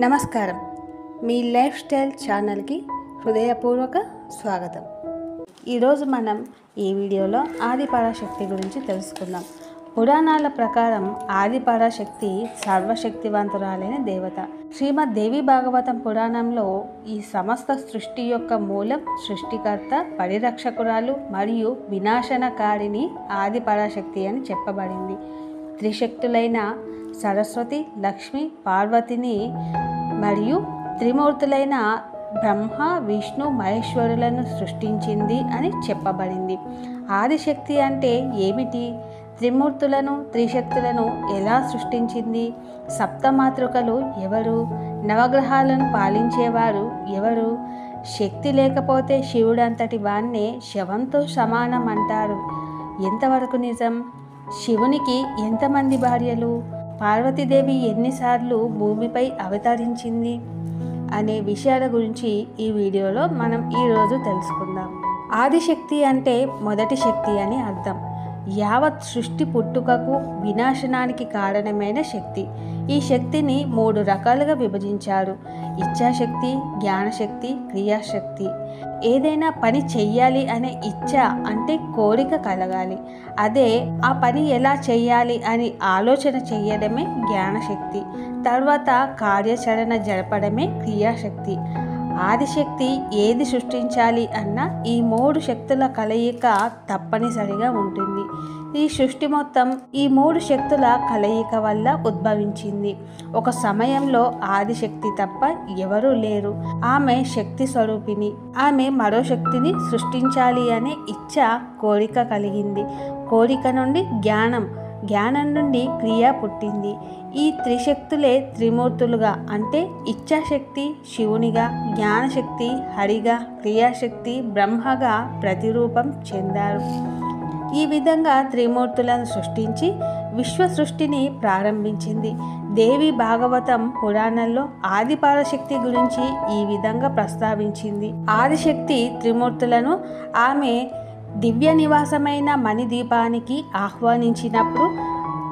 నమస్కారం. మీ life style ఛానల్కి హృదయపూర్వక స్వాగతం. ఈరోజు మనం ఈ వీడియోలో ఆదిపరాశక్తి గురించి తెలుసుకుందాం. పురాణాల ప్రకారం ఆదిపరాశక్తి సర్వశక్తివంతురాలైన దేవత. శ్రీమద్ దేవి భాగవతం పురాణంలో ఈ సమస్త సృష్టి యొక్క మూలం, సృష్టికర్త, పరిరక్షకురాలు మరియు వినాశనకారిణి ఆదిపరాశక్తి అని చెప్పబడింది. త్రిశక్తులైన సరస్వతి, లక్ష్మి, పార్వతిని మరియు త్రిమూర్తులైన బ్రహ్మ, విష్ణు, మహేశ్వరులను సృష్టించింది అని చెప్పబడింది. ఆదిశక్తి అంటే ఏమిటి? త్రిమూర్తులను, త్రిశక్తులను ఎలా సృష్టించింది? సప్తమాతృకలు ఎవరు? నవగ్రహాలను పాలించేవారు ఎవరు? శక్తి లేకపోతే శివుడంతటి వాన్నే శవంతో సమానం అంటారు. ఎంతవరకు నిజం? శివునికి ఎంతమంది భార్యలు? పార్వతీదేవి ఎన్నిసార్లు భూమిపై అవతరించింది అనే విషయాల గురించి ఈ వీడియోలో మనం ఈరోజు తెలుసుకుందాం. ఆదిశక్తి అంటే మొదటి శక్తి అని అర్థం. యావత్ సృష్టి పుట్టుకకు, వినాశనానికి కారణమైన శక్తి. ఈ శక్తిని 3 రకాలుగా విభజించారు: ఇచ్ఛాశక్తి, జ్ఞానశక్తి, క్రియాశక్తి. ఏదైనా పని చెయ్యాలి అనే ఇచ్ఛ అంటే కోరిక కలగాలి. అదే ఆ పని ఎలా చెయ్యాలి అని ఆలోచన చెయ్యడమే జ్ఞానశక్తి. తర్వాత కార్యాచరణ జరపడమే క్రియాశక్తి. ఆదిశక్తి ఏది సృష్టించాలి అన్నా ఈ 3 శక్తుల కలయిక తప్పనిసరిగా ఉంటుంది. ఈ సృష్టి మొత్తం ఈ 3 శక్తుల కలయిక వల్ల ఉద్భవించింది. ఒక సమయంలో ఆదిశక్తి తప్ప ఎవరూ లేరు. ఆమె శక్తి స్వరూపిణి. ఆమె మరో శక్తిని సృష్టించాలి అనే ఇచ్ఛ, కోరిక కలిగింది. కోరిక నుండి జ్ఞానం, జ్ఞానం నుండి క్రియ పుట్టింది. ఈ త్రిశక్తులే త్రిమూర్తులుగా అంటే ఇచ్ఛాశక్తి శివునిగా, జ్ఞానశక్తి హరిగా, క్రియాశక్తి బ్రహ్మగా ప్రతిరూపం చెందారు. ఈ విధంగా త్రిమూర్తులను సృష్టించి విశ్వ సృష్టిని ప్రారంభించింది. దేవి భాగవతం పురాణంలో ఆదిపరాశక్తి గురించి ఈ విధంగా ప్రస్తావించింది. ఆదిశక్తి త్రిమూర్తులను ఆమె దివ్య నివాసమైన మణిదీపానికి ఆహ్వానించినప్పుడు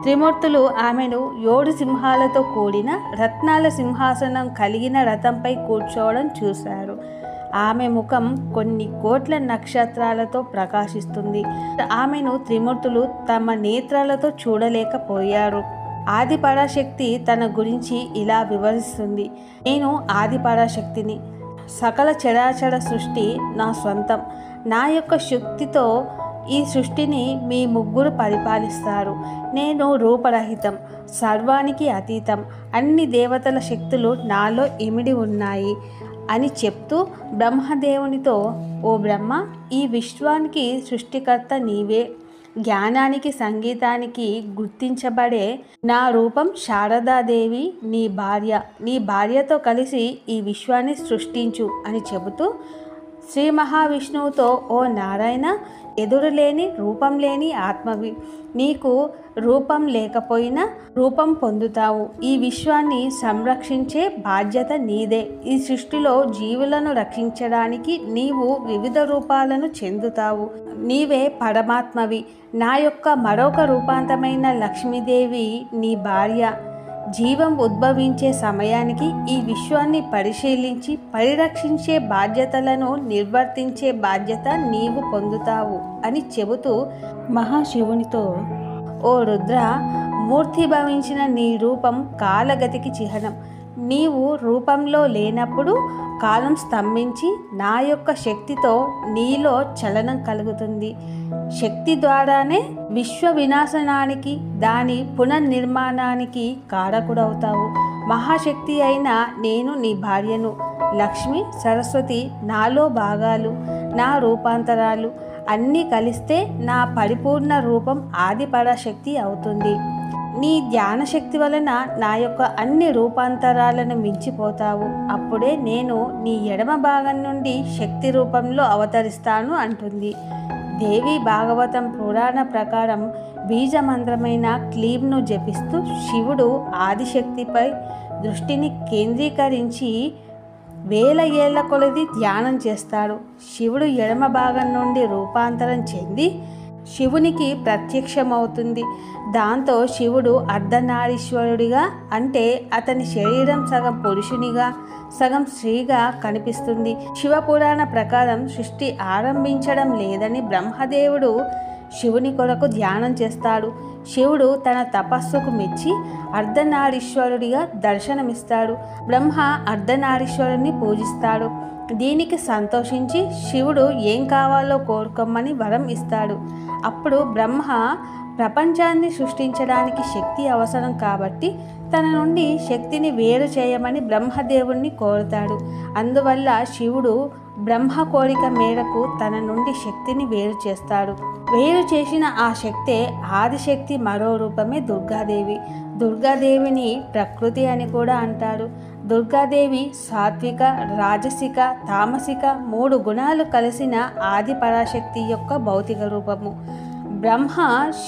త్రిమూర్తులు ఆమెను 7 సింహాలతో కూడిన రత్నాల సింహాసనం కలిగిన రథంపై కూర్చోవడం చూశారు. ఆమె ముఖం కొన్ని కోట్ల నక్షత్రాలతో ప్రకాశిస్తుంది. ఆమెను త్రిమూర్తులు తమ నేత్రాలతో చూడలేకపోయారు. ఆదిపరాశక్తి తన గురించి ఇలా వివరిస్తుంది: నేను ఆదిపరాశక్తిని. సకల చరాచర సృష్టి నా సొంతం. నా యొక్క శక్తితో ఈ సృష్టిని మీ ముగ్గురు పరిపాలిస్తారు. నేను రూపరహితం, సర్వానికి అతీతం. అన్ని దేవతల శక్తులు నాలో ఇమిడి ఉన్నాయి అని చెప్తూ బ్రహ్మదేవునితో, ఓ బ్రహ్మ, ఈ విశ్వానికి సృష్టికర్త నీవే. జ్ఞానానికి, సంగీతానికి గుర్తించబడే నా రూపం శారదాదేవి నీ భార్య. నీ భార్యతో కలిసి ఈ విశ్వాన్ని సృష్టించు అని చెబుతూ శ్రీ మహావిష్ణువుతో, ఓ నారాయణ, ఎదురులేని రూపం లేని ఆత్మవి. నీకు రూపం లేకపోయినా రూపం పొందుతావు. ఈ విశ్వాన్ని సంరక్షించే బాధ్యత నీదే. ఈ సృష్టిలో జీవులను రక్షించడానికి నీవు వివిధ రూపాలను చెందుతావు. నీవే పరమాత్మవి. నా యొక్క మరొక రూపాంతమైన లక్ష్మీదేవి నీ భార్య. జీవం ఉద్భవించే సమయానికి ఈ విశ్వాన్ని పరిశీలించి పరిరక్షించే బాధ్యతలను నిర్వర్తించే బాధ్యత నీవు పొందుతావు అని చెబుతూ మహాశివునితో, ఓ రుద్ర, మూర్తిభవించిన నీ రూపం కాలగతికి చిహ్నం. నీవు రూపంలో లేనప్పుడు కాలం స్తంభించి నా యొక్క శక్తితో నీలో చలనం కలుగుతుంది. శక్తి ద్వారానే విశ్వ వినాశనానికి, దాని పునర్నిర్మాణానికి కారకుడవుతావు. మహాశక్తి అయిన నేను నీ భార్యను. లక్ష్మి, సరస్వతి నాలో భాగాలు, నా రూపాంతరాలు అన్నీ కలిస్తే నా పరిపూర్ణ రూపం ఆదిపరాశక్తి అవుతుంది. నీ జ్ఞానశక్తి వలన నా యొక్క అన్ని రూపాంతరాలను మించిపోతావు. అప్పుడే నేను నీ ఎడమ భాగం నుండి శక్తి రూపంలో అవతరిస్తాను అంటుంది. దేవి భాగవతం పురాణ ప్రకారం బీజమంత్రమైన క్లీంను జపిస్తూ శివుడు ఆదిశక్తిపై దృష్టిని కేంద్రీకరించి వేల ఏళ్ల కొలది ధ్యానం చేస్తాడు. శివుడు ఎడమ భాగం నుండి రూపాంతరం చెంది శివునికి ప్రత్యక్షమవుతుంది. దాంతో శివుడు అర్ధనారీశ్వరుడిగా, అంటే అతని శరీరం సగం పురుషునిగా సగం స్త్రీగా కనిపిస్తుంది. శివపురాణ ప్రకారం సృష్టి ఆరంభించడం లేదని బ్రహ్మదేవుడు శివుని కొరకు ధ్యానం చేస్తాడు. శివుడు తన తపస్సుకు మెచ్చి అర్ధనారీశ్వరుడిగా దర్శనమిస్తాడు. బ్రహ్మ అర్ధనారీశ్వరుని పూజిస్తాడు. దీనికి సంతోషించి శివుడు ఏం కావాలో కోరుకోమని వరం ఇస్తాడు. అప్పుడు బ్రహ్మ ప్రపంచాన్ని సృష్టించడానికి శక్తి అవసరం కాబట్టి తన నుండి శక్తిని వేరు చేయమని బ్రహ్మదేవుణ్ణి కోరుతాడు. అందువల్ల శివుడు బ్రహ్మ కోరిక మేరకు తన నుండి శక్తిని వేరు చేస్తాడు. వేరు చేసిన ఆ శక్తే ఆదిశక్తి మరో రూపమే దుర్గాదేవి. దుర్గాదేవిని ప్రకృతి అని కూడా అంటారు. దుర్గాదేవి సాత్విక, రాజసిక, తామసిక 3 గుణాలు కలిసిన ఆది పరాశక్తి యొక్క భౌతిక రూపము. బ్రహ్మ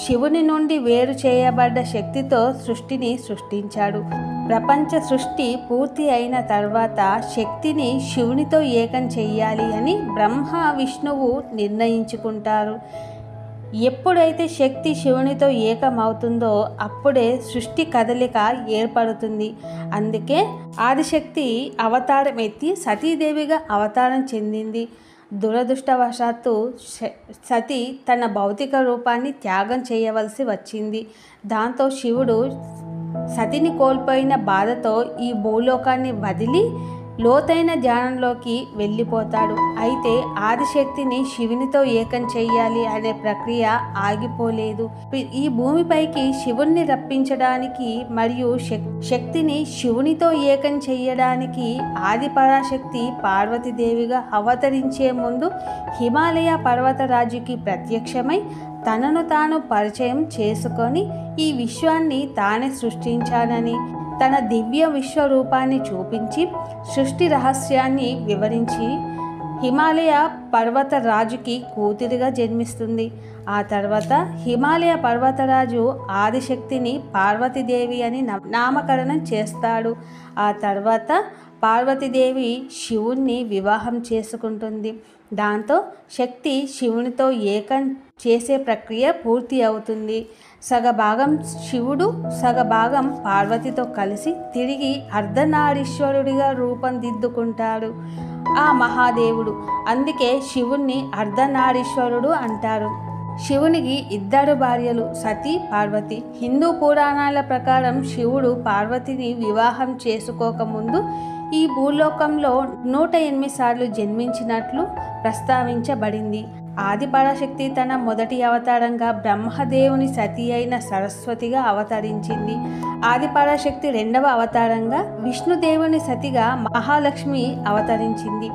శివుని నుండి వేరు చేయబడ్డ శక్తితో సృష్టిని సృష్టించాడు. ప్రపంచ సృష్టి పూర్తి అయిన తర్వాత శక్తిని శివునితో ఏకం చెయ్యాలి అని బ్రహ్మ విష్ణువు నిర్ణయించుకుంటారు. ఎప్పుడైతే శక్తి శివునితో ఏకమవుతుందో అప్పుడే సృష్టి కదలిక ఏర్పడుతుంది. అందుకే ఆదిశక్తి అవతారం ఎత్తి సతీదేవిగా అవతారం చెందింది. దురదృష్టవశాత్తు సతి తన భౌతిక రూపాన్ని త్యాగం చేయవలసి వచ్చింది. దాంతో శివుడు సతిని కోల్పోయిన బాధతో ఈ భూలోకాన్ని వదిలి లోతైన ధ్యానంలోకి వెళ్ళిపోతాడు. అయితే ఆదిశక్తిని శివునితో ఏకం చెయ్యాలి అనే ప్రక్రియ ఆగిపోలేదు. ఈ భూమిపైకి శివుణ్ణి రప్పించడానికి మరియు శక్తిని శివునితో ఏకం చెయ్యడానికి ఆది పరాశక్తి పార్వతీదేవిగా అవతరించే ముందు హిమాలయ పర్వతరాజుకి ప్రత్యక్షమై తనను తాను పరిచయం చేసుకొని ఈ విశ్వాన్ని తానే సృష్టించానని తన దివ్య విశ్వరూపాన్ని చూపించి సృష్టి రహస్యాన్ని వివరించి హిమాలయ పర్వతరాజుకి కూతురిగా జన్మిస్తుంది. ఆ తర్వాత హిమాలయ పర్వతరాజు ఆదిశక్తిని పార్వతీదేవి అని నామకరణం చేస్తాడు. ఆ తర్వాత పార్వతీదేవి శివుణ్ణి వివాహం చేసుకుంటుంది. దాంతో శక్తి శివునితో ఏకం చేసే ప్రక్రియ పూర్తి అవుతుంది. సగభాగం శివుడు, సగభాగం పార్వతితో కలిసి తిరిగి అర్ధనారీశ్వరుడిగా రూపొందిద్దుకుంటాడు ఆ మహాదేవుడు. అందుకే శివుణ్ణి అర్ధనారీశ్వరుడు అంటారు. శివునికి 2 భార్యలు సతీ, పార్వతి. హిందూ పురాణాల ప్రకారం శివుడు పార్వతిని వివాహం చేసుకోకముందు ఈ భూలోకంలో 108 సార్లు జన్మించినట్లు ప్రస్తావించబడింది. ఆది పరాశక్తి తన మొదటి అవతారంగా బ్రహ్మదేవుని సతి అయిన సరస్వతిగా అవతరించింది. ఆది పరాశక్తి 2వ అవతారంగా విష్ణుదేవుని సతిగా మహాలక్ష్మి అవతరించింది.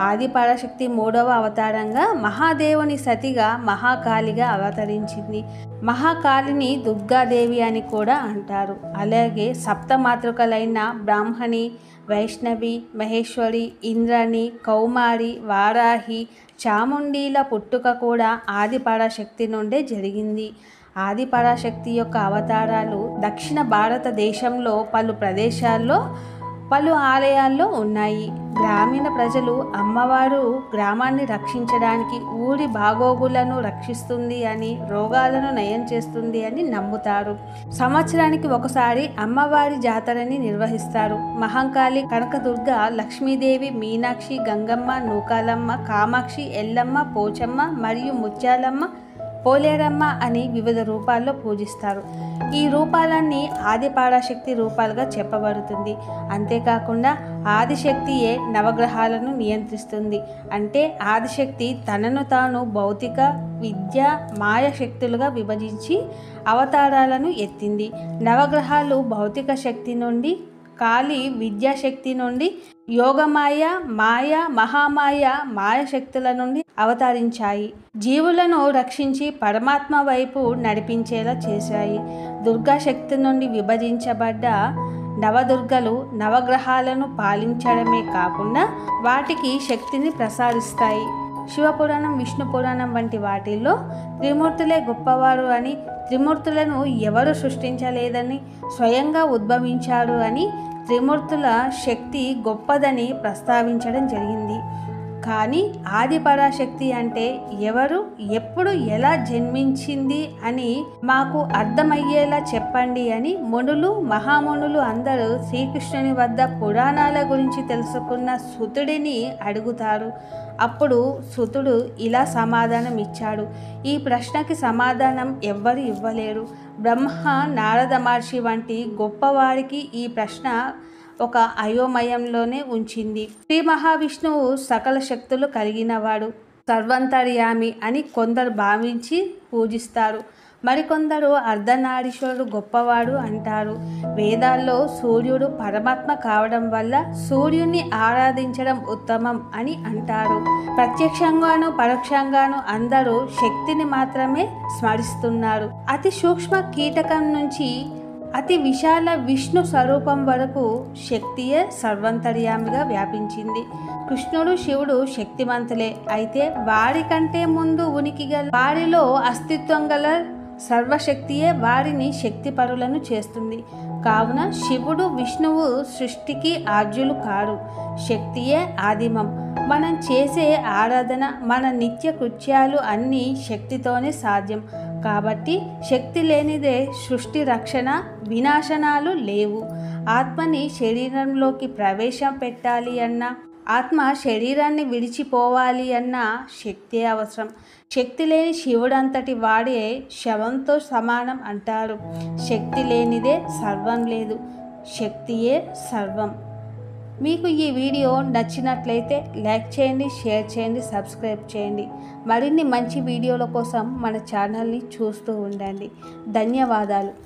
ఆది పరాశక్తి 3వ అవతారంగా మహాదేవుని సతిగా మహాకాళిగా అవతరించింది. మహాకాళిని దుర్గాదేవి అని కూడా అంటారు. అలాగే సప్తమాతృకలైన బ్రాహ్మణి, వైష్ణవి, మహేశ్వరి, ఇంద్రాణి, కౌమారి, వారాహి, చాముండీల పుట్టుక కూడా ఆది పరాశక్తి నుండే జరిగింది. ఆది పరాశక్తి యొక్క అవతారాలు దక్షిణ భారతదేశంలో పలు ప్రదేశాల్లో పలు ఆలయాల్లో ఉన్నాయి. గ్రామీణ ప్రజలు అమ్మవారు గ్రామాన్ని రక్షించడానికి, ఊరి బాగోగులను రక్షిస్తుంది అని, రోగాలను నయం చేస్తుంది అని నమ్ముతారు. సంవత్సరానికి ఒకసారి అమ్మవారి జాతరని నిర్వహిస్తారు. మహంకాళి, కనకదుర్గ, లక్ష్మీదేవి, మీనాక్షి, గంగమ్మ, నూకాలమ్మ, కామాక్షి, ఎల్లమ్మ, పోచమ్మ మరియు ముత్యాలమ్మ, పోలేరమ్మ అని వివిధ రూపాల్లో పూజిస్తారు. ఈ రూపాలన్నీ ఆది పరాశక్తి రూపాలుగా చెప్పబడుతుంది. అంతేకాకుండా ఆదిశక్తియే నవగ్రహాలను నియంత్రిస్తుంది. అంటే ఆదిశక్తి తనను తాను భౌతిక, విద్య, మాయ శక్తులుగా విభజించి అవతారాలను ఎత్తింది. నవగ్రహాలు భౌతిక శక్తి నుండి, కాళి విద్యాశక్తి నుండి, యోగమాయ, మాయ, మహామాయ మాయశక్తుల నుండి అవతరించాయి. జీవులను రక్షించి పరమాత్మ వైపు నడిపించేలా చేశాయి. దుర్గాశక్తి నుండి విభజించబడ్డ నవదుర్గలు నవగ్రహాలను పాలించడమే కాకుండా వాటికి శక్తిని ప్రసాదిస్తాయి. శివపురాణం, విష్ణు పురాణం వంటి వాటిల్లో త్రిమూర్తులే గొప్పవారు అని, త్రిమూర్తులను ఎవరు సృష్టించలేదని, స్వయంగా ఉద్భవించారు అని, త్రిమూర్తుల శక్తి గొప్పదని ప్రస్తావించడం జరిగింది. కానీ ఆది పరాశక్తి అంటే ఎవరు, ఎప్పుడు, ఎలా జన్మించింది అని మాకు అర్థమయ్యేలా చెప్పండి అని మునులు మహామునులు అందరూ శ్రీకృష్ణుని వద్ద పురాణాల గురించి తెలుసుకున్న సుతుడిని అడుగుతారు. అప్పుడు సుతుడు ఇలా సమాధానం ఇచ్చాడు. ఈ ప్రశ్నకి సమాధానం ఎవ్వరు ఇవ్వలేరు. బ్రహ్మ, నారద మహర్షి వంటి గొప్పవారికి ఈ ప్రశ్న ఒక అయోమయంలోనే ఉంచింది. శ్రీ మహావిష్ణువు సకల శక్తులు కలిగినవాడు, సర్వంతర్యామి అని కొందరు భావించి పూజిస్తారు. మరికొందరు అర్ధనారీశ్వరుడు గొప్పవాడు అంటారు. వేదాల్లో సూర్యుడు పరమాత్మ కావడం వల్ల సూర్యుని ఆరాధించడం ఉత్తమం అని అంటారు. ప్రత్యక్షంగాను పరోక్షంగాను అందరూ శక్తిని మాత్రమే స్మరిస్తున్నారు. అతి సూక్ష్మ కీటకం నుంచి అతి విశాల విష్ణు స్వరూపం వరకు శక్తియే సర్వంతర్యామిగా వ్యాపించింది. కృష్ణుడు, శివుడు శక్తిమంతులే. అయితే వారికంటే ముందు ఉనికి గల, వారిలో అస్తిత్వం గల సర్వశక్తియే వారిని శక్తిపరులను చేస్తుంది. కావున శివుడు, విష్ణువు సృష్టికి ఆద్యులు కారు. శక్తియే ఆదిమం. మనం చేసే ఆరాధన, మన నిత్య కృత్యాలు అన్నీ శక్తితోనే సాధ్యం. కాబట్టి శక్తి లేనిదే సృష్టి రక్షణ, వినాశనాలు లేవు. ఆత్మని శరీరంలోకి ప్రవేశం పెట్టాలి అన్నా, ఆత్మ శరీరాన్ని విడిచిపోవాలి అన్నా శక్తే అవసరం. శక్తి లేని శివుడంతటి వాడే శవంతో సమానం అంటారు. శక్తి లేనిదే సర్వం లేదు. శక్తియే సర్వం. మీకు ఈ వీడియో నచ్చినట్లయితే లైక్ చేయండి, షేర్ చేయండి, సబ్స్క్రైబ్ చేయండి. మరిన్ని మంచి వీడియోల కోసం మన ఛానల్ని చూస్తూ ఉండండి. ధన్యవాదాలు.